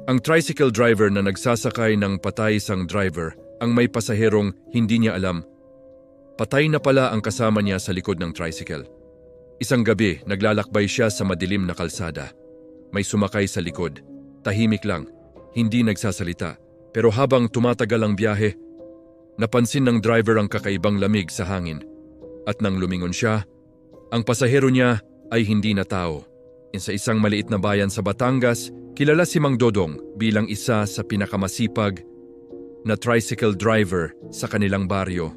Ang tricycle driver na nagsasakay ng patay isang driver ang may pasaherong hindi niya alam. Patay na pala ang kasama niya sa likod ng tricycle. Isang gabi, naglalakbay siya sa madilim na kalsada. May sumakay sa likod. Tahimik lang, hindi nagsasalita. Pero habang tumatagal ang biyahe, napansin ng driver ang kakaibang lamig sa hangin. At nang lumingon siya, ang pasahero niya ay hindi na tao. Sa isang maliit na bayan sa Batangas, kilala si Mang Dodong bilang isa sa pinakamasipag na tricycle driver sa kanilang baryo.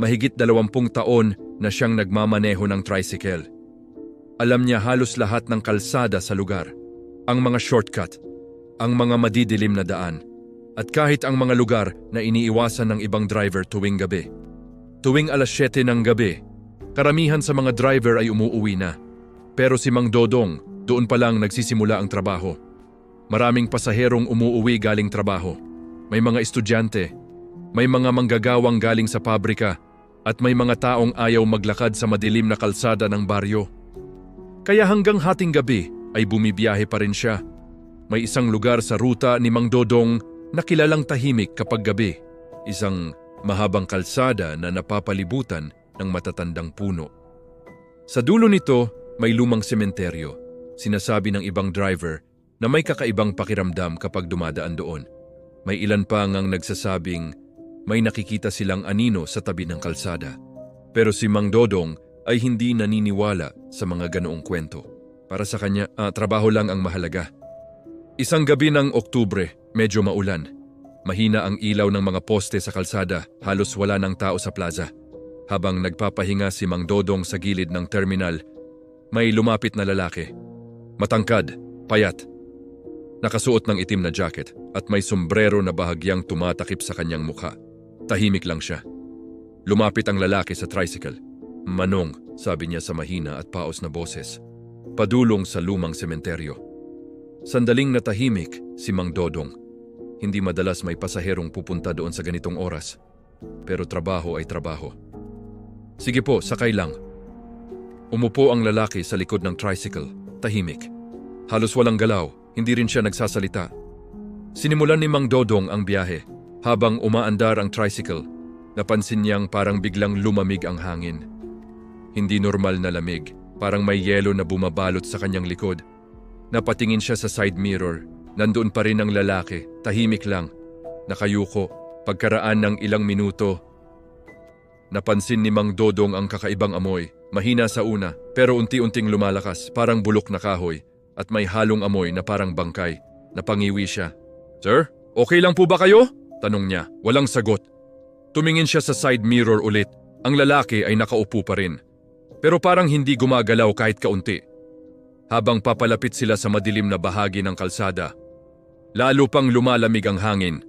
Mahigit 20 taon na siyang nagmamaneho ng tricycle. Alam niya halos lahat ng kalsada sa lugar, ang mga shortcut, ang mga madidilim na daan, at kahit ang mga lugar na iniiwasan ng ibang driver tuwing gabi. Tuwing alas 7 ng gabi, karamihan sa mga driver ay umuuwi na. Pero si Mang Dodong, doon pa lang nagsisimula ang trabaho. Maraming pasaherong umuuwi galing trabaho. May mga estudyante, may mga manggagawang galing sa pabrika, at may mga taong ayaw maglakad sa madilim na kalsada ng baryo. Kaya hanggang hating gabi ay bumibiyahe pa rin siya. May isang lugar sa ruta ni Mang Dodong na kilalang tahimik kapag gabi. Isang mahabang kalsada na napapalibutan ng matatandang puno. Sa dulo nito, may lumang sementeryo. Sinasabi ng ibang driver na may kakaibang pakiramdam kapag dumadaan doon. May ilan pa ngang nagsasabing may nakikita silang anino sa tabi ng kalsada. Pero si Mang Dodong ay hindi naniniwala sa mga ganoong kwento. Para sa kanya, trabaho lang ang mahalaga. Isang gabi ng Oktubre, medyo maulan. Mahina ang ilaw ng mga poste sa kalsada, halos wala ng tao sa plaza. Habang nagpapahinga si Mang Dodong sa gilid ng terminal, may lumapit na lalaki. Matangkad, payat. Nakasuot ng itim na jacket at may sombrero na bahagyang tumatakip sa kanyang mukha. Tahimik lang siya. Lumapit ang lalaki sa tricycle. Manong, sabi niya sa mahina at paos na boses. Padulong sa lumang sementeryo. Sandaling natahimik si Mang Dodong. Hindi madalas may pasaherong pupunta doon sa ganitong oras. Pero trabaho ay trabaho. Sige po, sakay lang. Umupo ang lalaki sa likod ng tricycle, tahimik. Halos walang galaw, hindi rin siya nagsasalita. Sinimulan ni Mang Dodong ang biyahe. Habang umaandar ang tricycle, napansin niyang parang biglang lumamig ang hangin. Hindi normal na lamig, parang may yelo na bumabalot sa kanyang likod. Napatingin siya sa side mirror, nandoon pa rin ang lalaki, tahimik lang. Nakayuko, pagkaraan ng ilang minuto. Napansin ni Mang Dodong ang kakaibang amoy. Mahina sa una, pero unti-unting lumalakas, parang bulok na kahoy, at may halong amoy na parang bangkay. Napangiwi siya. Sir, okay lang po ba kayo? Tanong niya, walang sagot. Tumingin siya sa side mirror ulit. Ang lalaki ay nakaupo pa rin. Pero parang hindi gumagalaw kahit kaunti. Habang papalapit sila sa madilim na bahagi ng kalsada, lalo pang lumalamig ang hangin.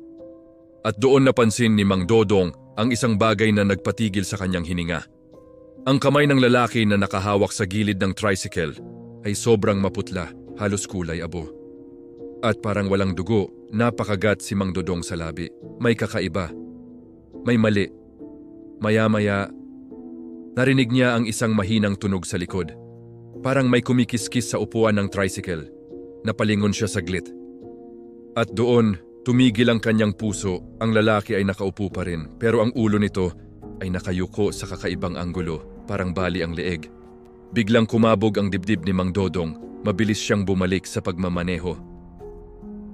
At doon napansin ni Mang Dodong ang isang bagay na nagpatigil sa kanyang hininga. Ang kamay ng lalaki na nakahawak sa gilid ng tricycle ay sobrang maputla, halos kulay abo. At parang walang dugo, napakagat si Mang Dodong sa labi. May kakaiba. May mali. Maya-maya, narinig niya ang isang mahinang tunog sa likod. Parang may kumikiskis sa upuan ng tricycle. Napalingon siya saglit. At doon, tumigil ang kanyang puso. Ang lalaki ay nakaupo pa rin, pero ang ulo nito ay nakayuko sa kakaibang anggulo, parang bali ang leeg. Biglang kumabog ang dibdib ni Mang Dodong, mabilis siyang bumalik sa pagmamaneho.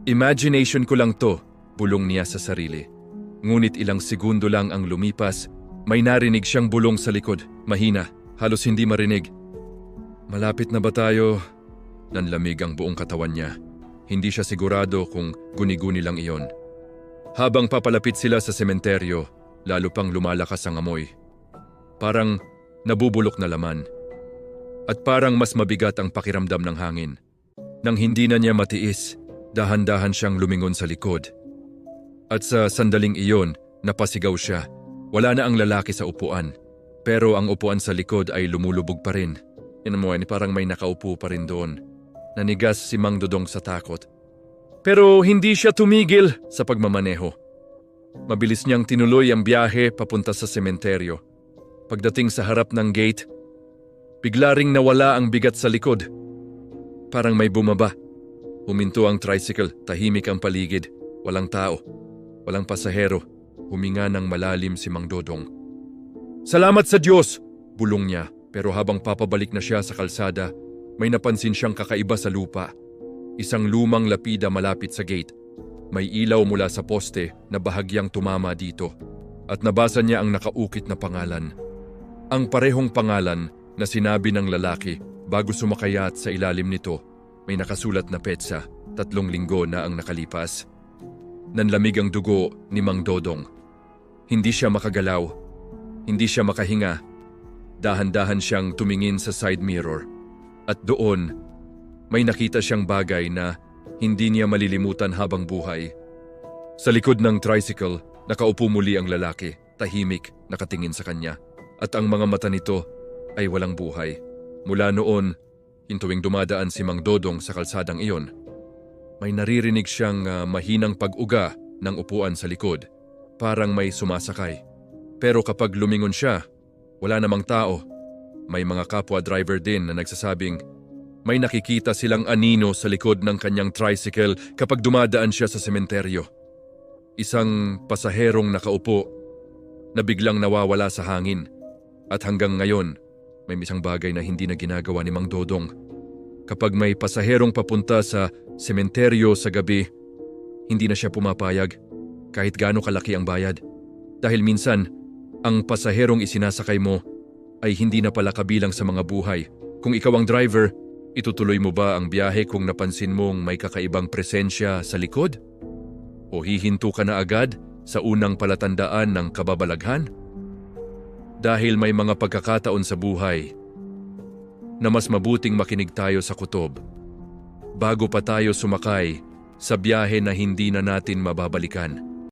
Imagination ko lang to, bulong niya sa sarili. Ngunit ilang segundo lang ang lumipas, may narinig siyang bulong sa likod, mahina, halos hindi marinig. Malapit na ba tayo? Nanlamig ang buong katawan niya. Hindi siya sigurado kung guni-guni lang iyon. Habang papalapit sila sa sementeryo, lalo pang lumalakas ang amoy. Parang nabubulok na laman. At parang mas mabigat ang pakiramdam ng hangin. Nang hindi na niya matiis, dahan-dahan siyang lumingon sa likod. At sa sandaling iyon, napasigaw siya. Wala na ang lalaki sa upuan. Pero ang upuan sa likod ay lumulubog pa rin. Parang may nakaupo pa rin doon. Nanigas si Mang Dodong sa takot. Pero hindi siya tumigil sa pagmamaneho. Mabilis niyang tinuloy ang biyahe papunta sa sementeryo. Pagdating sa harap ng gate, bigla ring nawala ang bigat sa likod. Parang may bumaba. Huminto ang tricycle, tahimik ang paligid. Walang tao, walang pasahero. Huminga ng malalim si Mang Dodong. "Salamat sa Diyos!" bulong niya, pero habang papabalik na siya sa kalsada, may napansin siyang kakaiba sa lupa. Isang lumang lapida malapit sa gate. May ilaw mula sa poste na bahagyang tumama dito at nabasa niya ang nakaukit na pangalan. Ang parehong pangalan na sinabi ng lalaki bago sumakayat sa ilalim nito. May nakasulat na petsa, 3 linggo na ang nakalipas. Nanlamig ang dugo ni Mang Dodong. Hindi siya makagalaw, hindi siya makahinga. Dahan-dahan siyang tumingin sa side mirror. At doon, may nakita siyang bagay na hindi niya malilimutan habang buhay. Sa likod ng tricycle, nakaupo muli ang lalaki, tahimik, nakatingin sa kanya. At ang mga mata nito ay walang buhay. Mula noon, tuwing dumadaan si Mang Dodong sa kalsadang iyon, may naririnig siyang mahinang pag-uga ng upuan sa likod, parang may sumasakay. Pero kapag lumingon siya, wala namang tao. May mga kapwa driver din na nagsasabing may nakikita silang anino sa likod ng kanyang tricycle kapag dumadaan siya sa sementeryo. Isang pasaherong nakaupo na biglang nawawala sa hangin. At hanggang ngayon, may isang bagay na hindi na ginagawa ni Mang Dodong. Kapag may pasaherong papunta sa sementeryo sa gabi, hindi na siya pumapayag kahit gaano kalaki ang bayad. Dahil minsan, ang pasaherong isinasakay mo ay hindi na pala kabilang sa mga buhay. Kung ikaw ang driver, itutuloy mo ba ang biyahe kung napansin mong may kakaibang presensya sa likod? O hihinto ka na agad sa unang palatandaan ng kababalaghan? Dahil may mga pagkakataon sa buhay na mas mabuting makinig tayo sa kutob bago pa tayo sumakay sa biyahe na hindi na natin mababalikan.